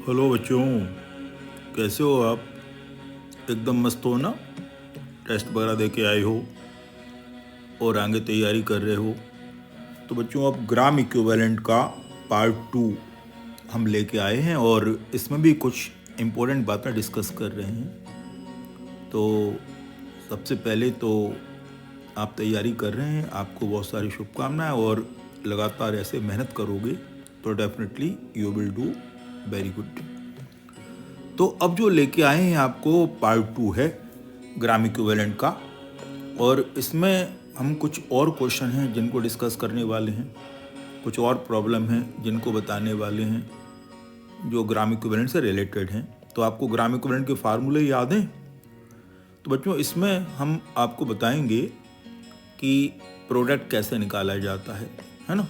Hello बच्चों, कैसे हो आप? एकदम मस्त हो ना? टेस्ट वगैरह दे के आए हो और आगे तैयारी कर रहे हो। तो बच्चों, अब ग्राम इक्विवेलेंट का पार्ट 2 हम लेके आए हैं और इसमें भी कुछ इम्पोर्टेंट बातें डिस्कस कर रहे हैं। तो सबसे पहले तो आप तैयारी कर रहे हैं, आपको बहुत सारी शुभकामनाएं, और लगातार ऐसे मेहनत करोगे तो definitely you will do very good. तो अब जो लेके आए हैं आपको पार्ट 2 है ग्राम इक्विवेलेंट का, और इसमें हम कुछ और क्वेश्चन हैं जिनको डिस्कस करने वाले हैं, कुछ और प्रॉब्लम हैं जिनको बताने वाले हैं जो ग्राम इक्विवेलेंट से रिलेटेड हैं। तो आपको ग्राम इक्विवेलेंट के फार्मूले याद हैं? तो बच्चों, इसमें हम आपको बताएंगे कि प्रोडक्ट कैसे निकाला जाता है ना?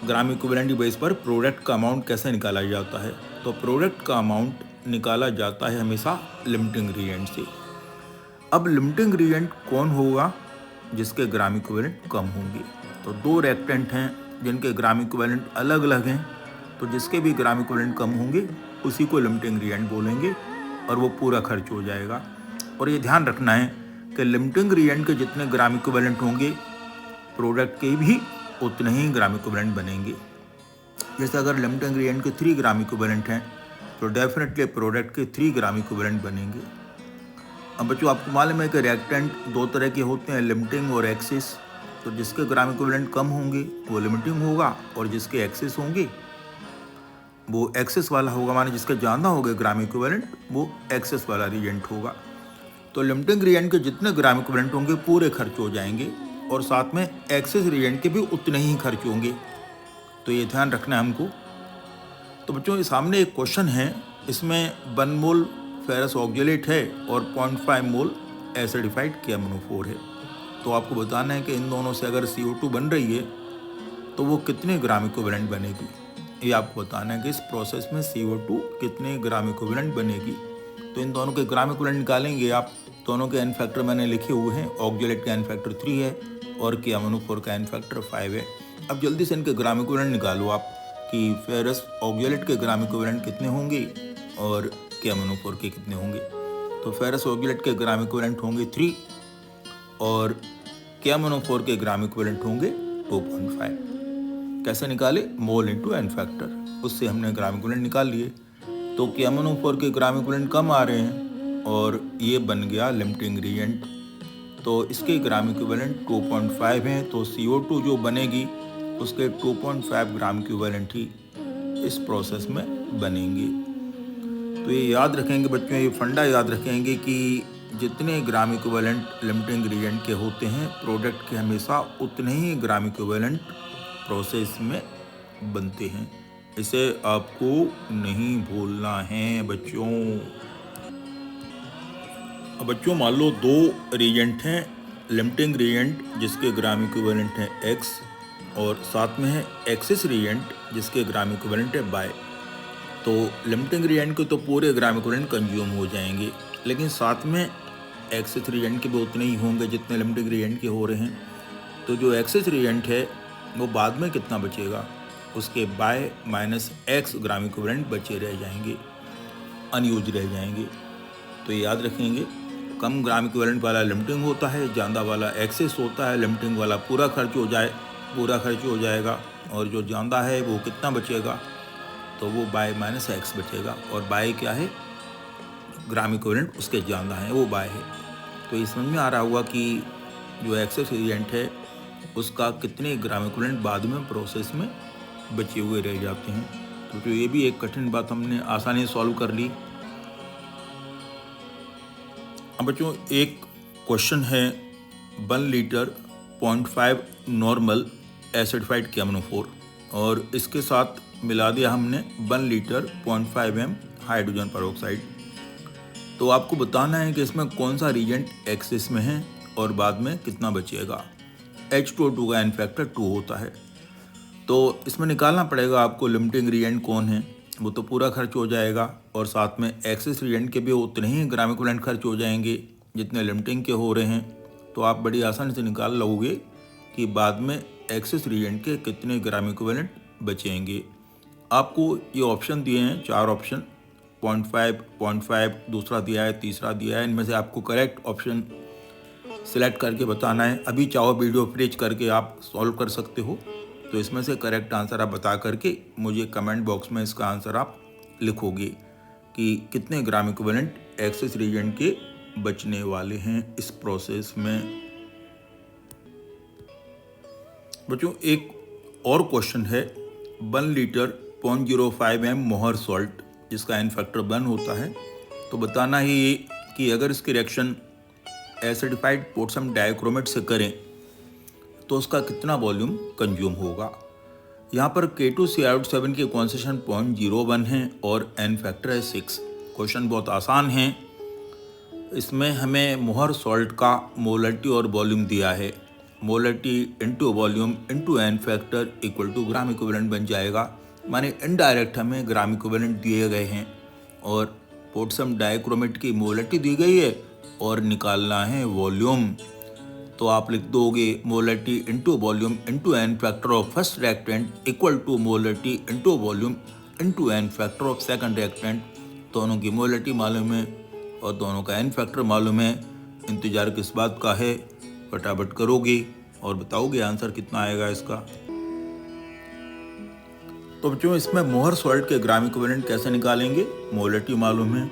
ग्राम इक्विवेलेंट की बेस पर प्रोडक्ट का अमाउंट कैसे निकाला जाता है। तो प्रोडक्ट का अमाउंट निकाला जाता है हमेशा लिमिटिंग रिएजेंट से। अब लिमिटिंग रिएजेंट कौन होगा? जिसके ग्राम इक्विवेलेंट कम होंगे। तो दो रिएक्टेंट हैं जिनके ग्राम इक्विवेलेंट अलग अलग हैं, तो जिसके भी ग्राम इक्विवेलेंट कम होंगे उसी को लिमिटिंग रिएजेंट बोलेंगे और वो पूरा खर्च हो जाएगा। और ये ध्यान रखना है कि लिमिटिंग रिएजेंट के जितने ग्राम इक्विवेलेंट होंगे, प्रोडक्ट के भी उतने ही ग्राम इक्विवेलेंट बनेंगे। जैसे अगर लिमिटिंग रिएजेंट के 3 ग्राम इक्विवेलेंट हैं तो डेफिनेटली प्रोडक्ट के 3 ग्राम इक्विवेलेंट बनेंगे। अब बच्चों, आपको मालूम है कि रिएक्टेंट दो तरह के होते हैं, लिमिटिंग और एक्सिस। तो जिसके ग्राम इक्विवेलेंट कम होंगे वो लिमिटिंग होगा, और जिसके एक्सिस होंगे वो एक्सिस वाला होगा, माने जिसके ज़्यादा हो गए ग्राम इक्विवेलेंट वो एक्सिस वाला रिएजेंट होगा। तो लिमिटिंग रिएजेंट के जितने ग्राम इक्विवेलेंट होंगे पूरे खर्च हो जाएंगे, और साथ में एक्सिस रिएजेंट के भी उतने ही खर्च होंगे। तो ये ध्यान रखना है हमको। तो बच्चों, ये सामने एक क्वेश्चन है, इसमें 1 मोल फेरस ऑक्जेलेट है और 0.5 मोल एसिडिफाइड KMnO4 है। तो आपको बताना है कि इन दोनों से अगर CO2 बन रही है तो वो कितने ग्राम इक्विवेलेंट बनेगी। ये आपको बताना है कि इस प्रोसेस में CO2 कितने ग्राम इक्विवेलेंट बनेगी। तो इन दोनों के ग्राम इक्विवेलेंट निकालेंगे आप। दोनों के एन फैक्टर मैंने लिखे हुए हैं, ऑक्जेलेट का एन फैक्टर 3 है और KMnO4 का एन फैक्टर 5 है। अब जल्दी से इनके ग्राम इक्विवेलेंट निकालो आप कि फेरस ऑक्जेलेट के ग्राम इक्विवेलेंट कितने होंगे और KMnO4 के कितने होंगे। तो फेरस ऑक्जेलेट के ग्राम इक्विवेलेंट होंगे 3 और KMnO4 के ग्राम इक्विवेलेंट होंगे 2.5। कैसे निकाले? मोल इंटू एन फैक्टर, उससे हमने ग्राम इक्विवेलेंट निकाल लिए। तो KMnO4 के ग्राम इक्विवेलेंट कम आ रहे हैं और ये बन गया लिमिटिंग रिएजेंट। तो इसके ग्राम इक्विवेलेंट 2.5 हैं, तो CO2 जो बनेगी उसके 2.5 ग्राम इक्विवेलेंट ही इस प्रोसेस में बनेंगे। तो ये याद रखेंगे बच्चों, ये फंडा याद रखेंगे कि जितने ग्राम इक्विवेलेंट लिमिटिंग रिएजेंट के होते हैं, प्रोडक्ट के हमेशा उतने ही ग्राम इक्विवेलेंट प्रोसेस में बनते हैं। इसे आपको नहीं भूलना है बच्चों। अब बच्चों, मान लो दो रिएजेंट हैं, लिमिटिंग रिएजेंट जिसके ग्राम इक्विवेलेंट है X और साथ में है एक्सिस रिएजेंट जिसके ग्राम इक्विवेलेंट है Y। तो लिमिटिंग रिएजेंट के तो पूरे ग्राम इक्विवेलेंट कंज्यूम हो जाएंगे, लेकिन साथ में एक्सिस रिएजेंट के भी उतने ही होंगे जितने लिमिटिंग रिएजेंट के हो रहे हैं। तो जो एक्सिस रिएजेंट है वो बाद में कितना बचेगा, उसके Y minus X gram equivalent बचे रह जाएंगे, अनयूज रह जाएंगे। तो ये याद रखेंगे, कम ग्राम इक्विवेलेंट वाला लिमिटिंग होता है, ज़्यादा वाला एक्सेस होता है। लिमिटिंग वाला पूरा खर्च हो जाएगा, और जो ज़्यादा है वो कितना बचेगा, तो वो Y माइनस X बचेगा। और Y क्या है? ग्राम इक्विवेलेंट उसके ज़्यादा है, वो Y है। तो ये समझ में आ रहा होगा कि जो एक्सेस रिएजेंट है उसका कितने ग्राम इक्विवेलेंट बाद में प्रोसेस में बचे हुए रह जाते हैं। तो ये भी एक कठिन बात हमने आसानी से सॉल्व कर ली। अब बच्चों, एक क्वेश्चन है 1 लीटर 0.5 नॉर्मल एसिडिफाइड KMnO4 और इसके साथ मिला दिया हमने 1 लीटर 0.5 m हाइड्रोजन पेरोक्साइड। तो आपको बताना है कि इसमें कौन सा रिएजेंट एक्सिस में है और बाद में कितना बचेगा। H2O2 का एन फैक्टर 2 होता है। तो इसमें निकालना पड़ेगा आपको लिमिटिंग रिएजेंट कौन है, वो तो पूरा खर्च हो जाएगा, और साथ में एक्सिस रिएजेंट के भी उतने ही ग्राम इक्विवेलेंट खर्च हो जाएंगे जितने लिमिटिंग के हो रहे हैं। तो आप बड़ी आसानी से निकाल लोगे कि बाद में एक्सिस रिएजेंट के कितने ग्राम इक्विवेलेंट बचेंगे। आपको ये ऑप्शन दिए हैं, 4 ऑप्शन, 0.5, 0.5 दूसरा दिया है, तीसरा दिया है। इनमें से आपको करेक्ट ऑप्शन सिलेक्ट करके बताना है। अभी चाहो वीडियो फ्रीज करके आप सॉल्व कर सकते हो। तो इसमें से करेक्ट आंसर आप बता करके मुझे कमेंट बॉक्स में इसका आंसर आप लिखोगे कि कितने ग्राम इक्विवेलेंट एक्सेस रीजेंट के बचने वाले हैं इस प्रोसेस में। बच्चों एक और क्वेश्चन है, 1 लीटर 0.05 m मोहर सॉल्ट जिसका एन फैक्टर 1 होता है। तो बताना ही ये कि अगर इसकी रिएक्शन एसिडिफाइड पोटेशियम डाइक्रोमेट से करें तो उसका कितना वॉल्यूम कंज्यूम होगा। यहाँ पर K2SiO7 की कॉन्सेंट्रेशन 0.01 है और एन फैक्टर है 6। क्वेश्चन बहुत आसान है। इसमें हमें मोहर सॉल्ट का मोलरिटी और वॉल्यूम दिया है। Molarity into volume into n factor equal to gram equivalent बन जाएगा। माने इनडायरेक्ट हमें ग्राम इक्विवेलेंट दिए गए हैं और पोटेशियम डाइक्रोमेट की मोलरिटी दी गई है और निकालना है वॉल्यूम। तो आप लिख दोगे molarity into volume into n factor of first reactant equal to molarity into volume into n factor of second reactant. दोनों की मोलरिटी मालूम है और दोनों का एन फैक्टर मालूम है। इंतजार किस बात का है, फटाफट करोगे और बताओगे आंसर कितना आएगा इसका। तो बच्चों इसमें मोहर सॉल्ट के ग्राम इक्विवेलेंट कैसे निकालेंगे, मोलरिटी मालूम है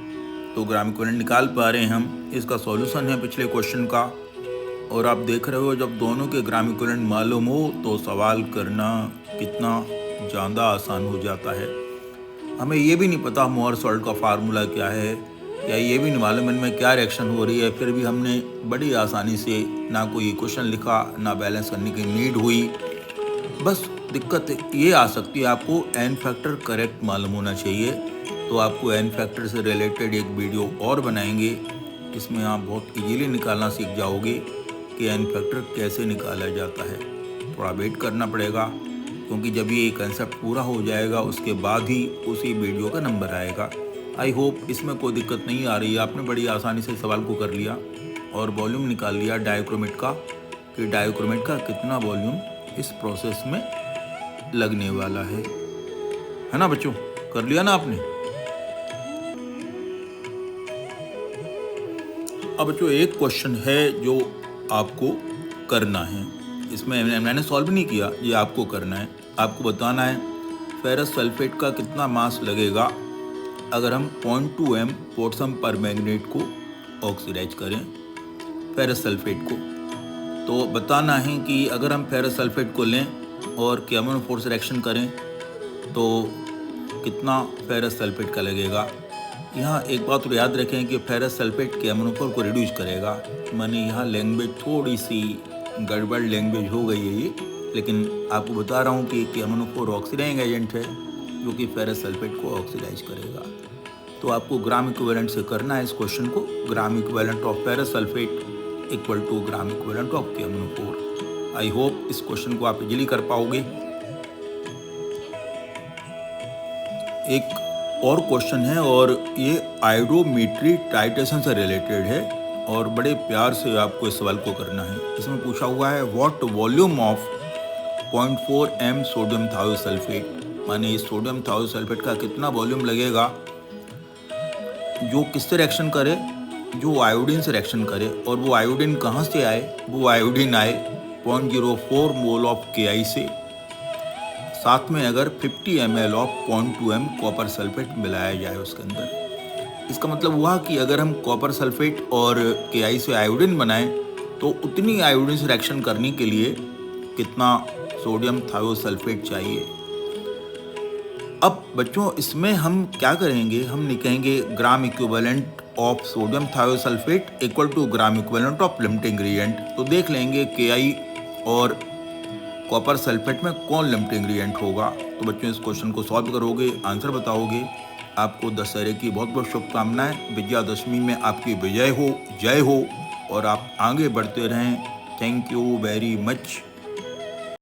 तो ग्राम इक्विवेलेंट निकाल पा रहे हैं हम। इसका सॉल्यूशन है पिछले क्वेश्चन का। और आप देख रहे हो जब दोनों के ग्राम इक्विवेलेंट मालूम हो तो सवाल करना कितना ज़्यादा आसान हो जाता है। हमें ये भी नहीं पता मोहर सॉल्ट का फार्मूला क्या है या ये भी नहीं मालूम इनमें क्या रिएक्शन हो रही है, फिर भी हमने बड़ी आसानी से ना कोई क्वेश्चन लिखा ना बैलेंस करने की नीड हुई। बस दिक्कत ये आ सकती है, आपको एन फैक्टर करेक्ट मालूम होना चाहिए। तो आपको एन फैक्टर से रिलेटेड एक वीडियो और बनाएंगे, इसमें आप बहुत इजीली निकालना सीख जाओगे कि एन फैक्टर कैसे निकाला जाता है। थोड़ा वेट करना पड़ेगा क्योंकि जब ये कंसेप्ट पूरा हो जाएगा उसके बाद ही उसी वीडियो का नंबर आएगा। आई होप इसमें कोई दिक्कत नहीं आ रही है। आपने बड़ी आसानी से सवाल को कर लिया और वॉल्यूम निकाल लिया डाइक्रोमेट का कि डाइक्रोमेट का कितना वॉल्यूम इस प्रोसेस में लगने वाला है ना बच्चों, कर लिया ना आपने। अब बच्चों एक क्वेश्चन है जो आपको करना है, इसमें मैंने सॉल्व नहीं किया, ये आपको करना है। आपको बताना है फेरस सल्फेट का कितना मास लगेगा अगर हम 0.2 m पोटेशियम परमैंगनेट को ऑक्सीडाइज करें फेरस सल्फेट को। तो बताना है कि अगर हम फेरस सल्फेट को लें और KMnO4 से रिएक्शन करें तो कितना फेरस सल्फेट का लगेगा। यहाँ एक बात तो याद रखें कि फेरस सल्फेट KMnO4 को रिड्यूस करेगा। मैंने यहाँ लैंग्वेज थोड़ी सी गड़बड़ लैंग्वेज हो गई है ये, लेकिन आपको बता रहा हूँ कि KMnO4 ऑक्सीडाइजिंग एजेंट है जो कि फेरस सल्फेट को ऑक्सीडाइज करेगा। तो आपको ग्राम इक्विवेलेंट से करना है इस क्वेश्चन को। Gram equivalent of ferrous sulphate equal to gram equivalent of KMnO4। I hope इस क्वेश्चन को आप इजीली कर पाओगे। एक और क्वेश्चन है और ये आयोडोमेट्री टाइट्रेशन से रिलेटेड है और बड़े प्यार से आपको इस सवाल को करना है। इसमें पूछा हुआ है what volume of 0.4 m sodium thiosulphate, माने सोडियम थायोसल्फेट का कितना वॉल्यूम लगेगा जो किससे रिएक्शन करे, जो आयोडीन से रिएक्शन करे। और वो आयोडीन कहाँ से आए, वो आयोडीन आए 0.04 मोल ऑफ KI से, साथ में अगर 50 ml of 0.2 m copper sulphate मिलाया जाए उसके अंदर। इसका मतलब हुआ कि अगर हम कॉपर सल्फेट और KI से आयोडीन बनाएं तो उतनी आयोडीन से रिएक्शन करने के लिए कितना सोडियम थायोसल्फेट चाहिए। अब बच्चों इसमें हम क्या करेंगे, हम लिखेंगे gram equivalent of sodium thiosulphate equal to gram equivalent of limiting ingredient. तो देख लेंगे KI और कॉपर सल्फेट में कौन लिमिटिंग इंग्रेडिएंट होगा। तो बच्चों इस क्वेश्चन को सॉल्व करोगे, आंसर बताओगे। आपको दशहरे की बहुत बहुत शुभकामनाएं। विजयादशमी में आपकी विजय हो, जय हो और आप आगे बढ़ते रहें। Thank you very much.